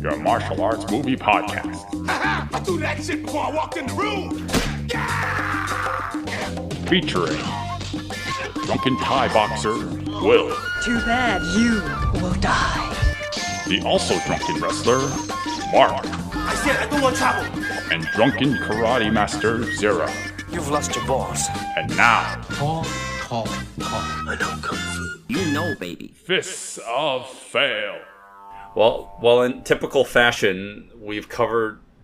your martial arts movie podcast. I threw that shit before I walked in the room. Featuring drunken Thai boxer, Will. Too bad you will die. The also drunken wrestler, Mark. I said I don't want trouble. And drunken karate master, Zero. You've lost your balls. And now, I know Kung Fu. You know, baby. Fists of Fail. Well, in typical fashion, we've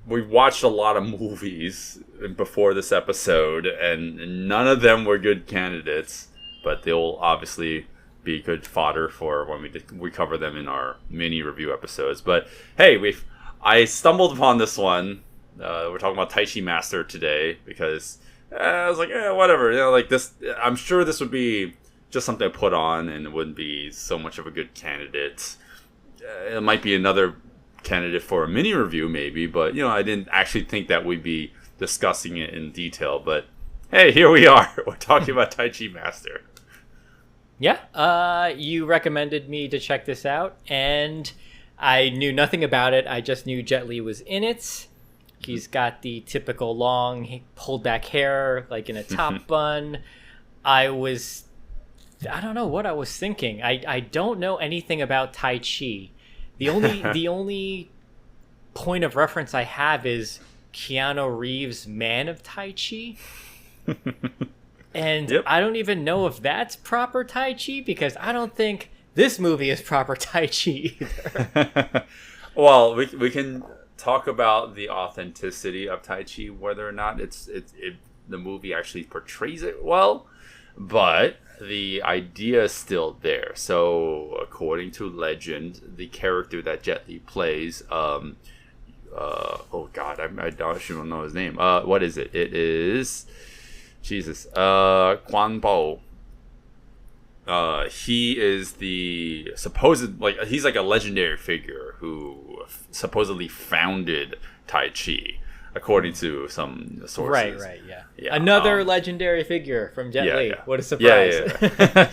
watched a lot of movies before this episode, and none of them were good candidates, but they'll obviously be good fodder for when we cover them in our mini review episodes. But hey, I stumbled upon this one. We're talking about Tai Chi Master today because I was like, whatever. Like this, I'm sure this would be just something to put on, and it wouldn't be so much of a good candidate. It might be another candidate for a mini review, maybe, but I didn't actually think that we'd be discussing it in detail. But hey, here we are. We're talking about Tai Chi Master. Yeah, you recommended me to check this out, and I knew nothing about it. I just knew Jet Li was in it. He's got the typical long, pulled back hair, like in a top bun. I don't know what I was thinking. I don't know anything about Tai Chi. The only point of reference I have is Keanu Reeves' Man of Tai Chi. And yep. I don't even know if that's proper Tai Chi, because I don't think this movie is proper Tai Chi either. Well, we can talk about the authenticity of Tai Chi, whether or not the movie actually portrays it well, but the idea is still there. So, according to legend, the character that Jet Li plays, oh God, I don't know his name. What is it? It is, Jesus, Quan Bo. He is the supposed, he's like a legendary figure who supposedly founded Tai Chi, according to some sources. Right, yeah. Another legendary figure from Jet Li. Yeah. What a surprise!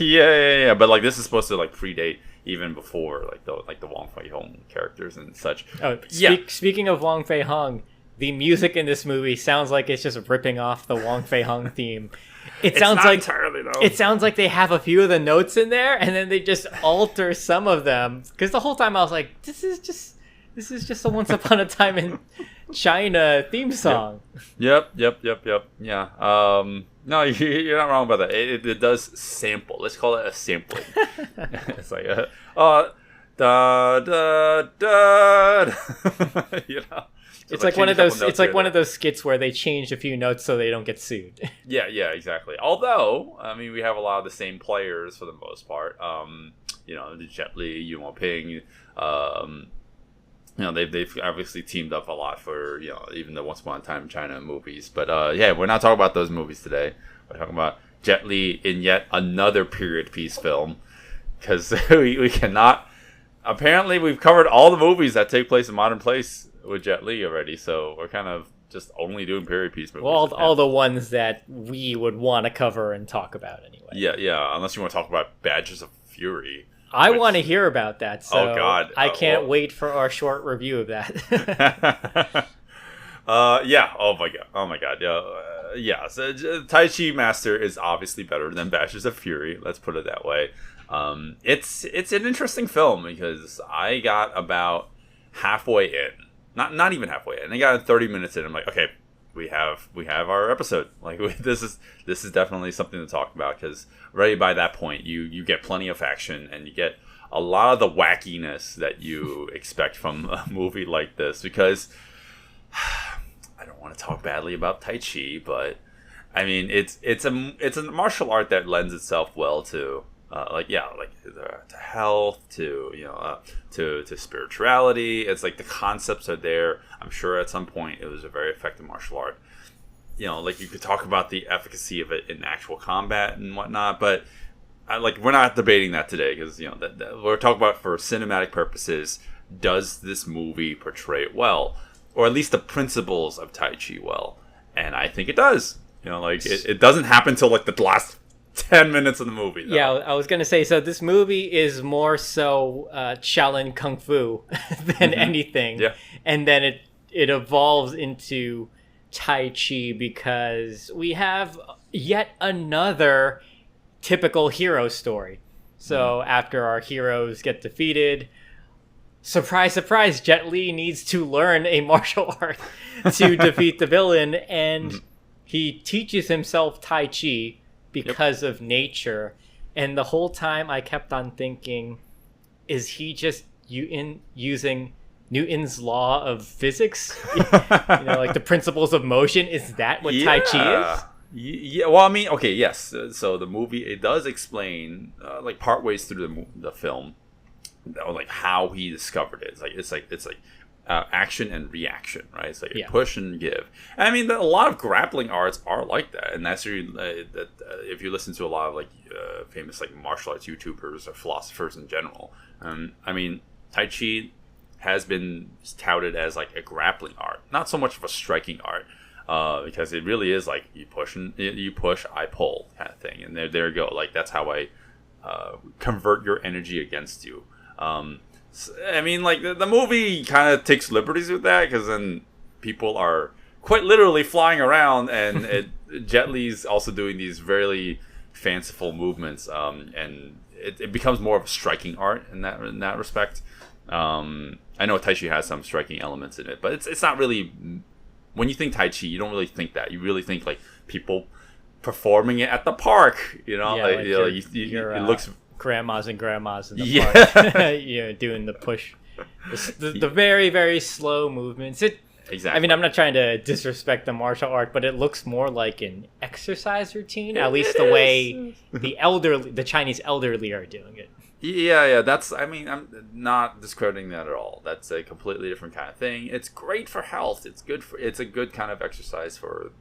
Yeah. But this is supposed to predate even before the Wong Fei Hung characters and such. Speaking of Wong Fei Hung, the music in this movie sounds like it's just ripping off the Wong Fei Hung theme. It sounds not like entirely, though. It sounds like they have a few of the notes in there, and then they just alter some of them. Because the whole time I was like, "This is just a Once Upon a Time in China theme song." Yep. Yeah. No, you're not wrong about that. It does sample. Let's call it a sampling. It's like da da da. It's like one of those. It's like one of those skits where they change a few notes so they don't get sued. Yeah, exactly. Although, we have a lot of the same players for the most part. Jet Li, Yuen Ping. They've obviously teamed up a lot for even the Once Upon a Time in China movies. But we're not talking about those movies today. We're talking about Jet Li in yet another period piece film, because we cannot. Apparently, we've covered all the movies that take place in modern place with Jet Li already, so we're kind of just only doing period piece movies. Well, all the ones that we would want to cover and talk about anyway. Yeah. Unless you want to talk about Badges of Fury. I want to hear about that, so oh God. I can't wait for our short review of that. Yeah. Oh my God. Yeah. So Tai Chi Master is obviously better than Badges of Fury. Let's put it that way. It's an interesting film because I got about halfway in. Not even halfway in. I got 30 minutes in. I'm like, okay, we have our episode. This is definitely something to talk about, because already by that point you get plenty of action and you get a lot of the wackiness that you expect from a movie like this. Because I don't want to talk badly about Tai Chi, but it's a martial art that lends itself well to to health, to spirituality. It's like the concepts are there. I'm sure at some point it was a very effective martial art. You could talk about the efficacy of it in actual combat and whatnot, but we're not debating that today, because that we're talking about for cinematic purposes. Does this movie portray it well, or at least the principles of Tai Chi well? And I think it does. It doesn't happen till the last 10 minutes of the movie, though. Yeah, I was gonna say. So this movie is more so Shaolin Kung Fu than anything. Yeah. And then it evolves into Tai Chi because we have yet another typical hero story. So after our heroes get defeated, surprise, surprise, Jet Li needs to learn a martial art to defeat the villain, and he teaches himself Tai Chi because of nature. And the whole time I kept on thinking, is he just using Newton's law of physics? Like the principles of motion? Is that what Tai Chi is? Yeah, well, I mean, okay, yes. So the movie, it does explain, like part ways through the film, like how he discovered it. It's like action and reaction, right? It's like push and give. And I mean, a lot of grappling arts are like that, and that's really, if you listen to a lot of like famous like martial arts YouTubers or philosophers in general. I mean, Tai Chi has been touted as like a grappling art, not so much of a striking art. Because it really is like you push, I pull kind of thing, and there you go. Like that's how I convert your energy against you. I mean, like the movie kind of takes liberties with that, because then people are quite literally flying around, and Jet Li's also doing these very fanciful movements, and it becomes more of a striking art in that respect. I know Tai Chi has some striking elements in it, but it's not really. When you think Tai Chi, you don't really think that. You really think like people performing it at the park. You know, it looks grandmas and grandmas in the park, doing the push, the very, very slow movements. Exactly. I mean, I'm not trying to disrespect the martial art, but it looks more like an exercise routine. At least the way the Chinese elderly are doing it. Yeah. I mean, I'm not discrediting that at all. That's a completely different kind of thing. It's great for health. It's a good kind of exercise for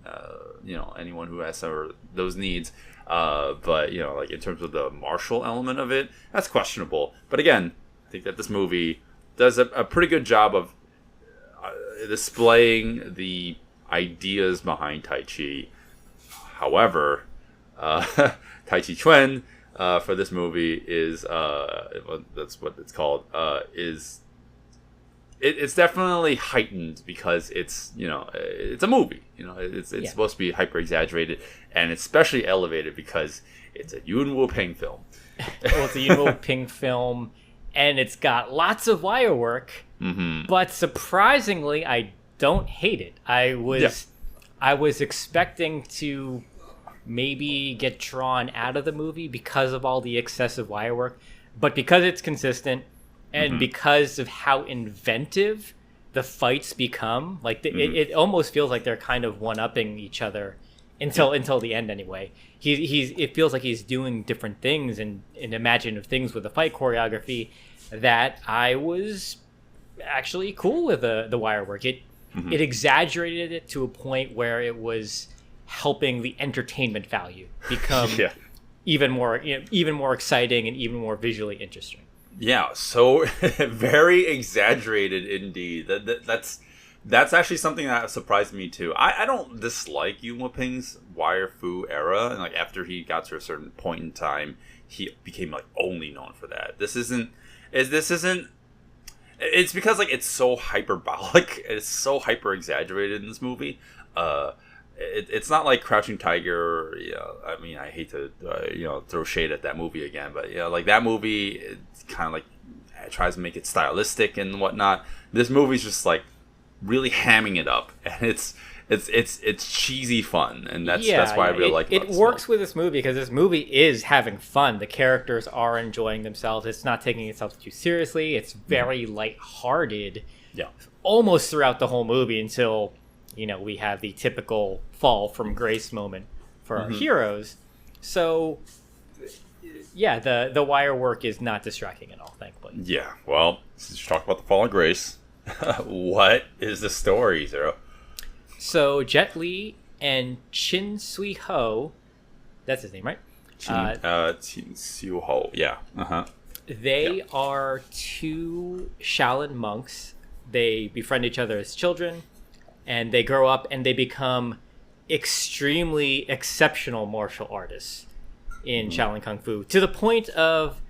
anyone who has some of those needs. But like in terms of the martial element of it, that's questionable. But again, I think that this movie does a pretty good job of displaying the ideas behind Tai Chi. However, Tai Chi Chuan. For this movie is that's what it's called, it's definitely heightened because it's it's a movie, it's supposed to be hyper exaggerated, and especially elevated because it's a Yuen Woo-ping film. Well, it's a Yuen Woo-ping film, and it's got lots of wire work, but surprisingly I don't hate it. I was expecting to maybe get drawn out of the movie because of all the excessive wire work, but because it's consistent and because of how inventive the fights become, like it almost feels like they're kind of one-upping each other until the end anyway. It feels like he's doing different things and imaginative things with the fight choreography that I was actually cool with the wire work. It exaggerated it to a point where it was helping the entertainment value become even more exciting and even more visually interesting. Yeah, so very exaggerated indeed. That's actually something that surprised me too. I don't dislike Yuen Woo-ping's wire fu era, and like after he got to a certain point in time, he became like only known for that. This isn't. It's because like it's so hyperbolic. It's so hyper exaggerated in this movie. It's not like Crouching Tiger. I mean, I hate to throw shade at that movie again, but like that movie, it's kind of like it tries to make it stylistic and whatnot. This movie's just like really hamming it up, and it's cheesy fun, and that's why I really like it. It works with this movie because this movie is having fun. The characters are enjoying themselves. It's not taking itself too seriously. It's very lighthearted, almost throughout the whole movie until we have the typical fall from grace moment for our heroes. So, the wire work is not distracting at all, thankfully. Yeah, well, since you talk about the fall of grace, what is the story, Zero? So, Jet Li and Chin Sui Ho, that's his name, right? Chin Sui Ho, yeah. They are two Shaolin monks. They befriend each other as children, and they grow up and they become extremely exceptional martial artists. in Shaolin Kung Fu, to the point of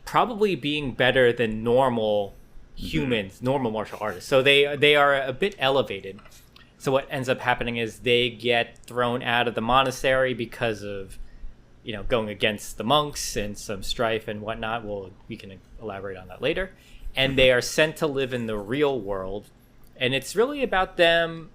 probably being better than normal humans, normal martial artists. So they are a bit elevated. So what ends up happening is they get thrown out of the monastery because of, going against the monks and some strife and whatnot. Well, we can elaborate on that later. And they are sent to live in the real world. And it's really about them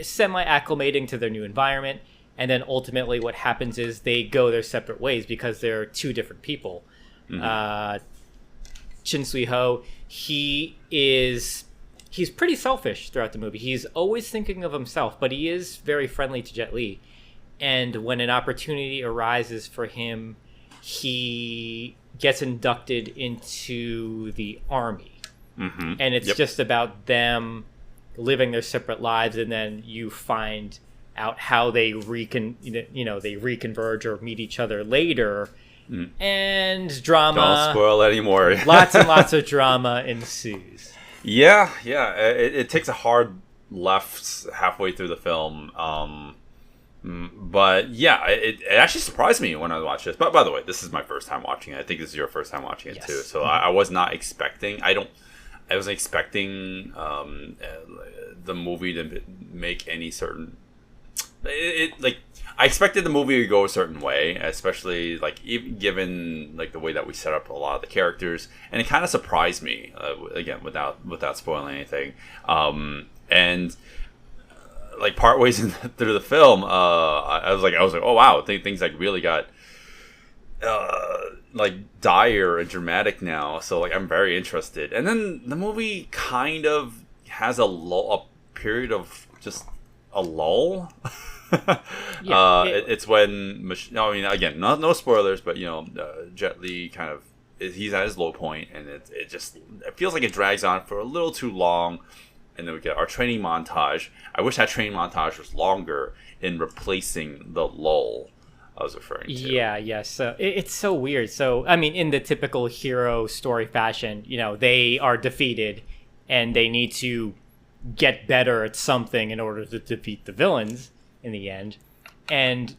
semi-acclimating to their new environment. And then ultimately what happens is they go their separate ways because they're two different people. Chin Sui Ho, he's pretty selfish throughout the movie. He's always thinking of himself, but he is very friendly to Jet Li. And when an opportunity arises for him, he gets inducted into the army. And it's just about them living their separate lives, and then you find out how they they reconverge or meet each other later. And drama. Don't spoil anymore. Lots and lots of drama ensues. Yeah. It takes a hard left halfway through the film. But yeah, it actually surprised me when I watched this. But by the way, this is my first time watching it. I think this is your first time watching it too. So I was not expecting. I wasn't expecting the movie to make any certain. I expected the movie to go a certain way, especially even given the way that we set up a lot of the characters, and it kind of surprised me again without spoiling anything. And part ways through the film, I was like, oh wow, things really got dire and dramatic now. So I'm very interested. And then the movie kind of has a period of just a lull. It's when again, no spoilers, but Jet Li he's at his low point, and it feels like it drags on for a little too long. And then we get our training montage. I wish that training montage was longer in replacing the lull I was referring to. Yeah. So it's so weird. So, in the typical hero story fashion, they are defeated and they need to get better at something in order to defeat the villains in the end. And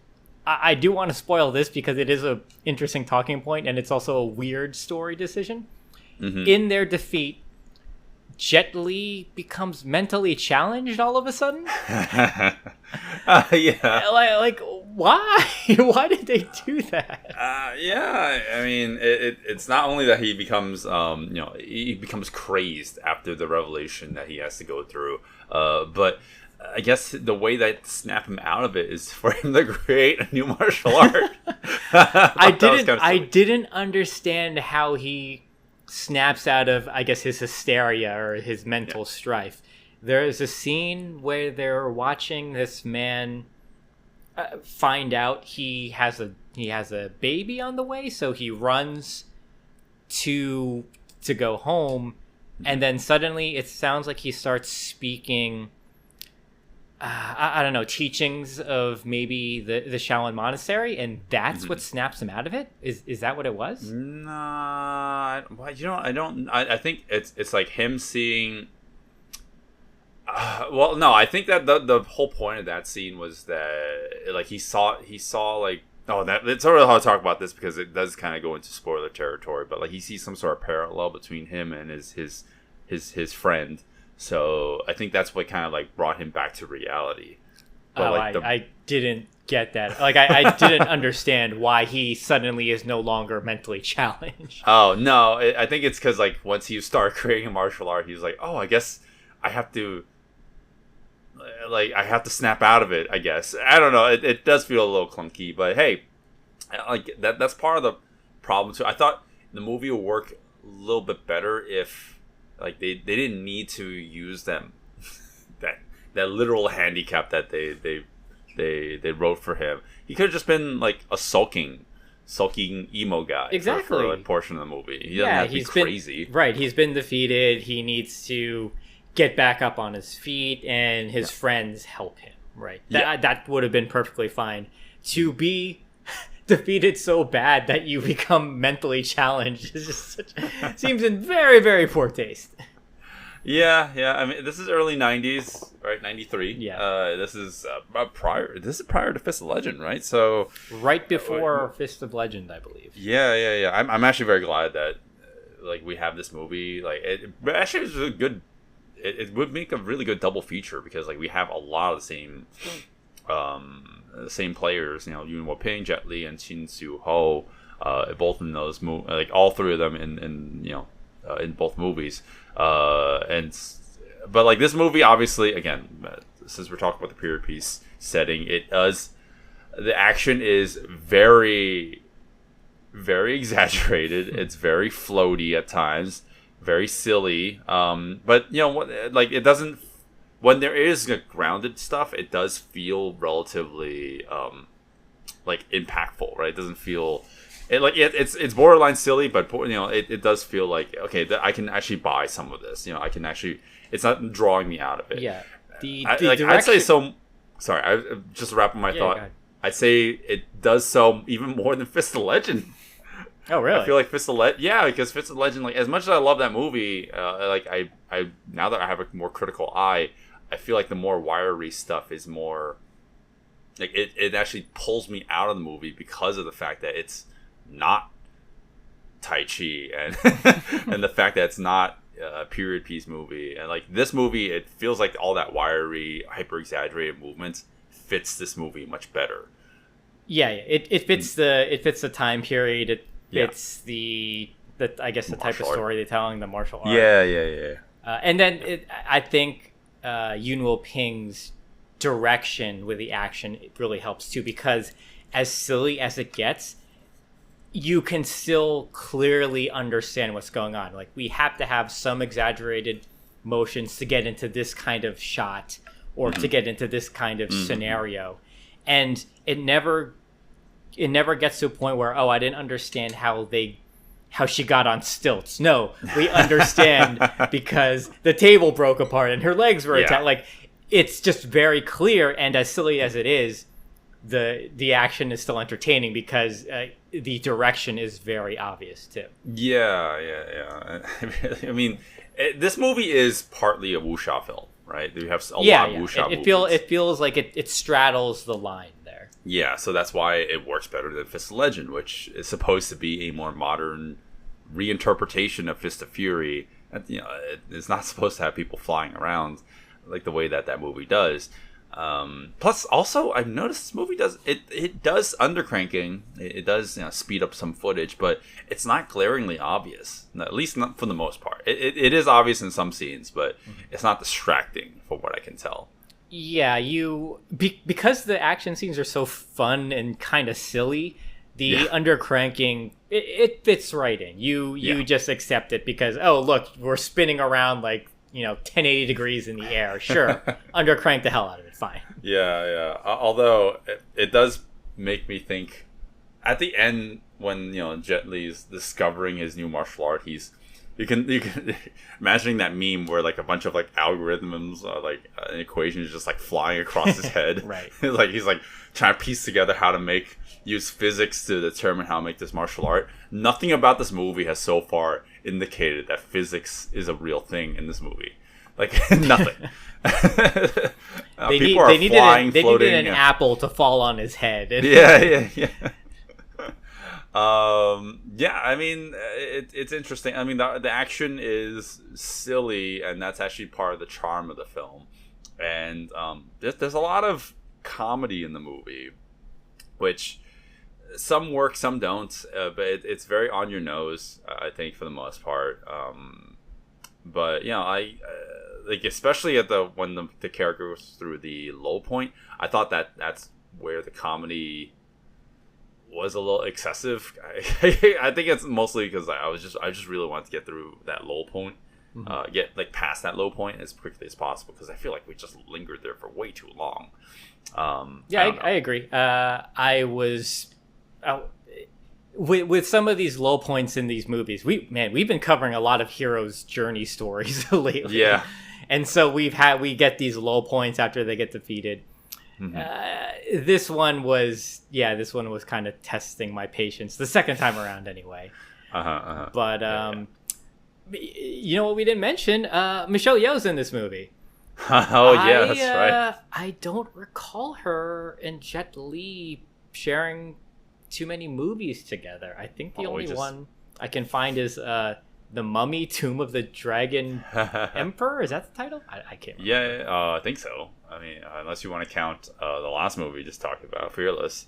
I do want to spoil this because it is an interesting talking point, and it's also a weird story decision. In their defeat, Jet Li becomes mentally challenged all of a sudden. Yeah. Why? Why did they do that? It's not only that he becomes, he becomes crazed after the revelation that he has to go through, but I guess the way that snap him out of it is for him to create a new martial art. I didn't understand how he snaps out of, I guess, his hysteria or his mental strife. There is a scene where they're watching this man find out he has a baby on the way, so he runs to go home, and then suddenly it sounds like he starts speaking I don't know, teachings of maybe the Shaolin Monastery, and that's what snaps him out of it? Is that what it was? Nah, I don't. I think it's like him seeing. Well, no, I think that the whole point of that scene was that he saw like. Oh, it's sort of hard to talk about this because it does kind of go into spoiler territory, but he sees some sort of parallel between him and his friend. So I think that's what kind of brought him back to reality. But I didn't get that. I didn't understand why he suddenly is no longer mentally challenged. Oh no, I think it's because once he started creating a martial art, he was like, oh, I guess I have to. I have to snap out of it, I guess. I don't know. It does feel a little clunky, but hey, that's part of the problem too. I thought the movie would work a little bit better if they didn't need to use that literal handicap that they wrote for him. He could have just been a sulking emo guy for a portion of the movie. He doesn't have to be crazy. Right, he's been defeated. He needs to get back up on his feet, and his friends help him. Right, that would have been perfectly fine. To be defeated so bad that you become mentally challenged is just seems in very, very poor taste. Yeah. I mean, this is early '90s, right? '93. Yeah. This is prior. This is prior to Fist of Legend, right? So Right before Fist of Legend, I believe. yeah. I'm actually very glad that like we have this movie. Like it actually was a good. It would make a really good double feature because like we have a lot of the same players. You know, Yuen Woo-ping, Jet Li, and Shin Soo-ho. Both in those like all three of them in in both movies. But like this movie, obviously, again, since we're talking about the period piece setting, the action is very, very exaggerated. It's very floaty at times, very silly. But like it doesn't. When there is grounded stuff, it does feel relatively like impactful, right? It doesn't feel. It's borderline silly, but it does feel like okay, that I can actually buy some of this. I can actually. It's not drawing me out of it. Yeah, I'd say so. Sorry, I just wrapping my thought. I'd say it does so even more than Fist of Legend. Oh really? I feel like Fist of Legend. Yeah, because Fist of Legend, like as much as I love that movie, like I now that I have a more critical eye, I feel like the more wiry stuff is more. Like it actually pulls me out of the movie because of the fact that it's not Tai Chi and and the fact that it's not a period piece movie. And like this movie, it feels like all that wiry, hyper exaggerated movements fits this movie much better. Yeah. It fits the time period. It fits the I guess the type of story they're telling, the martial art. Yeah. And then I think Yuen Woo-ping's direction with the action it really helps too, because as silly as it gets, you can still clearly understand what's going on. Like we have to have some exaggerated motions to get into this kind of shot or to get into this kind of scenario, and it never gets to a point where I didn't understand how she got on stilts. No, we understand because the table broke apart and her legs were attacked. Like it's just very clear, and as silly as it is, the action is still entertaining because the direction is very obvious too. Yeah. I mean, this movie is partly a wuxia film, right? You have a lot of wuxia movies. It feels like it straddles the line there. Yeah, so that's why it works better than Fist of Legend, which is supposed to be a more modern reinterpretation of Fist of Fury. It's not supposed to have people flying around like the way that movie does. Plus, also, I've noticed this movie does undercranking. It does speed up some footage, but it's not glaringly obvious. At least not for the most part. It is obvious in some scenes, but it's not distracting from what I can tell. Yeah, because the action scenes are so fun and kind of silly. The undercranking it fits right in. You just accept it because look, we're spinning around like 1080 degrees in the air. Sure, undercrank the hell out of it. Fine. Yeah. Although it does make me think at the end when Jet Li's discovering his new martial art, you can imagining that meme where like a bunch of like algorithms an equation is just like flying across his head. Right. Like he's like trying to piece together how to use physics to determine how to make this martial art. Nothing about this movie has so far indicated that physics is a real thing in this movie. Like nothing. They needed an apple to fall on his head. Yeah. I mean, it's interesting. I mean, the action is silly, and that's actually part of the charm of the film. And there's a lot of comedy in the movie, which some work, some don't. But it's very on your nose, I think, for the most part. But I like especially when the character goes through the low point. I thought that's where the comedy was a little excessive. I think it's mostly because I just really wanted to get through that low point, get like past that low point as quickly as possible because I feel like we just lingered there for way too long. I agree. I was with some of these low points in these movies. We've been covering a lot of heroes' journey stories lately. Yeah, and so we get these low points after they get defeated. This one was kind of testing my patience the second time around anyway. But You know what we didn't mention? Michelle Yeoh's in this movie. Oh yeah, that's right. I don't recall her and Jet Li sharing too many movies together. I think the only one I can find is The Mummy: Tomb of the Dragon Emperor. Is that the title? I can't remember. Yeah, I think so. I mean, unless you want to count the last movie we just talked about, Fearless.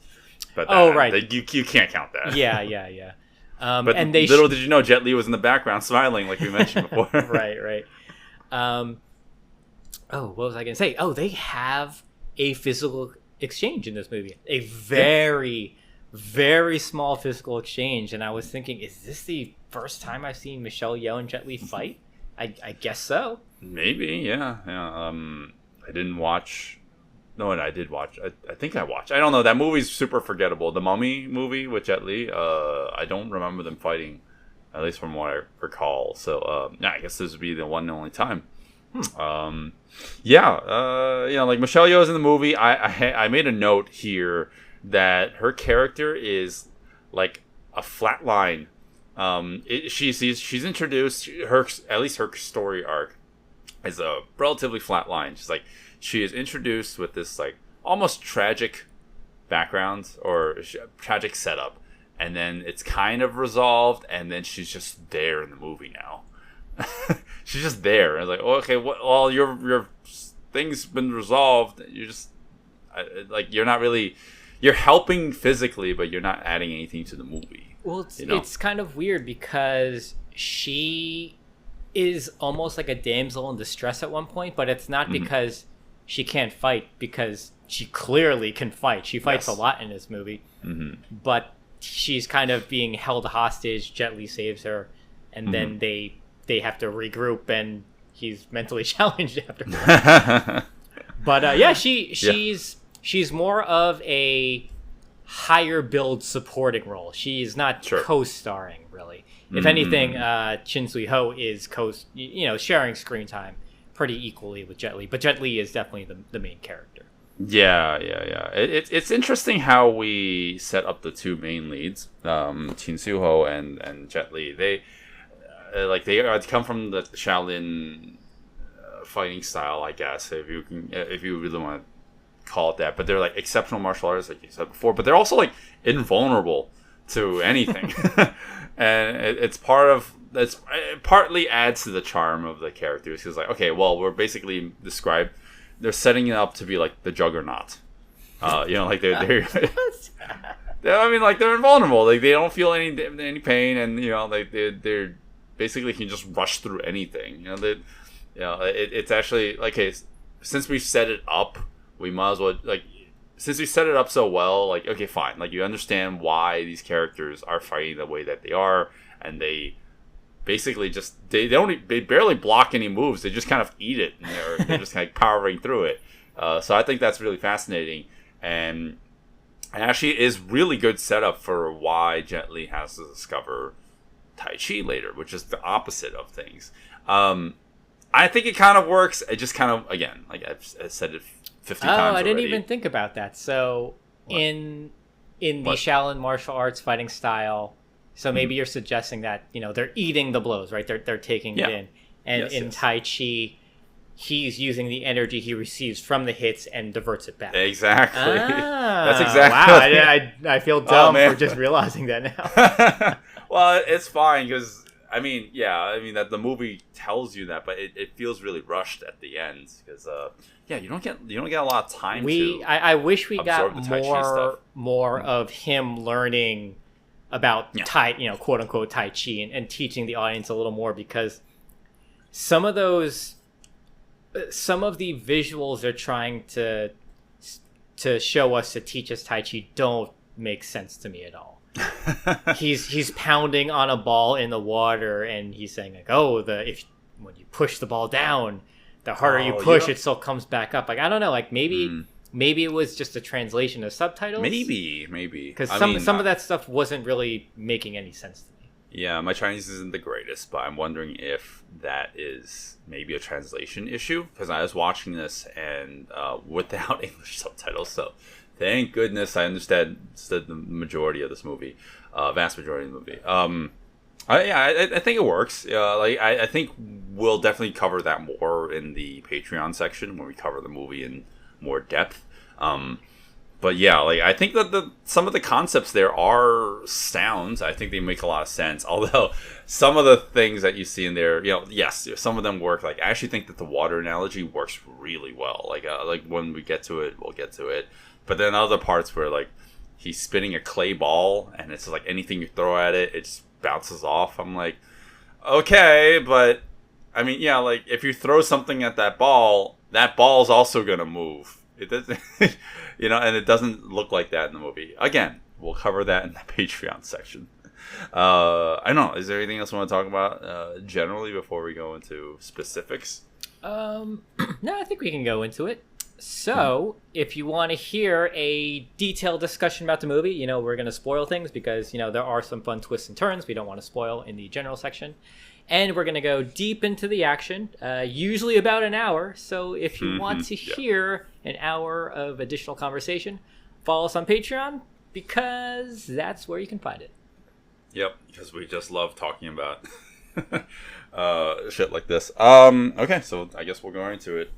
But right. You can't count that. Yeah. But and little did you know, Jet Li was in the background smiling, like we mentioned before. right. What was I going to say? Oh, they have a physical exchange in this movie. A very, very small physical exchange. And I was thinking, is this the first time I've seen Michelle Yeoh and Jet Li fight? I guess so. Maybe, yeah. I didn't watch... No, I did watch. I think I watched. I don't know. That movie's super forgettable. The Mummy movie with Jet Li. I don't remember them fighting, at least from what I recall. So, I guess this would be the one and only time. Like Michelle Yeoh's in the movie. I made a note here that her character is like a flat line. She's introduced, at least her story arc is a relatively flat line. She is introduced with this like almost tragic background or tragic setup, and then it's kind of resolved, and then she's just there in the movie now. She's just there. It's like, okay, well, your thing's been resolved. You're just you're not really, you're helping physically, but you're not adding anything to the movie. Well, it's kind of weird because she is almost like a damsel in distress at one point, but it's not because she can't fight, because she clearly can fight. She fights a lot in this movie, but she's kind of being held hostage. Jet Li saves her, and then they have to regroup, and he's mentally challenged after. But she's more of a higher build supporting role. She's not co-starring really. If anything, Chin Sui Ho is sharing screen time pretty equally with Jet Li, but Jet Li is definitely the main character. Yeah. It's interesting how we set up the two main leads, Chin Sui Ho and Jet Li. They come from the Shaolin fighting style, I guess, if you really want to call it that. But they're like exceptional martial artists, like you said before. But they're also like invulnerable to anything, and it partly adds to the charm of the characters. Because like, okay, well, we're basically they're setting it up to be like the Juggernaut. They're I mean, like, they're invulnerable. Like, they don't feel any pain, and they're basically can just rush through anything. It's actually like, hey, since we've set it up, we might as well since we set it up so well, like, okay, fine. Like, you understand why these characters are fighting the way that they are, and they basically just they barely block any moves. They just kind of eat it, and they're just kind of powering through it. So I think that's really fascinating, and actually is really good setup for why Jet Li has to discover Tai Chi later, which is the opposite of things. I think it kind of works. It just kind of, again, like I've said it 50 times already. I didn't even think about that. So in the Shaolin martial arts fighting style, so maybe you're suggesting that they're eating the blows, right? They're taking it in, and in Tai Chi, he's using the energy he receives from the hits and diverts it back. Exactly. That's exactly. Wow, I feel dumb for just realizing that now. Well, it's fine because that the movie tells you that, but it feels really rushed at the end because you don't get a lot of time. I wish we got more of him learning about quote unquote Tai Chi and teaching the audience a little more, because some of the visuals they're trying to show us to teach us Tai Chi don't make sense to me at all. he's pounding on a ball in the water, and he's saying like, when you push the ball down, the harder you push, it still comes back up. Like, I don't know, like maybe it was just a translation of subtitles. Maybe because some of that stuff wasn't really making any sense to me. Yeah, my Chinese isn't the greatest, but I'm wondering if that is maybe a translation issue, because I was watching this and without English subtitles, so thank goodness I understood the majority of this movie, vast majority of the movie. I think it works. I think we'll definitely cover that more in the Patreon section when we cover the movie in more depth. But yeah, like I think that some of the concepts there are sounds. I think they make a lot of sense. Although some of the things that you see in there, yes, some of them work. Like I actually think that the water analogy works really well. Like when we get to it, we'll get to it. But then other parts where like he's spinning a clay ball and it's like anything you throw at it, it just bounces off. I'm like, okay, but I mean, yeah, like if you throw something at that ball's also gonna move. It doesn't, and it doesn't look like that in the movie. Again, we'll cover that in the Patreon section. I don't know. Is there anything else you want to talk about generally before we go into specifics? No, I think we can go into it. So, if you want to hear a detailed discussion about the movie, we're going to spoil things because, there are some fun twists and turns we don't want to spoil in the general section. And we're going to go deep into the action, usually about an hour. So if you want to hear an hour of additional conversation, follow us on Patreon because that's where you can find it. Yep, because we just love talking about shit like this. Okay, so I guess we'll go into it.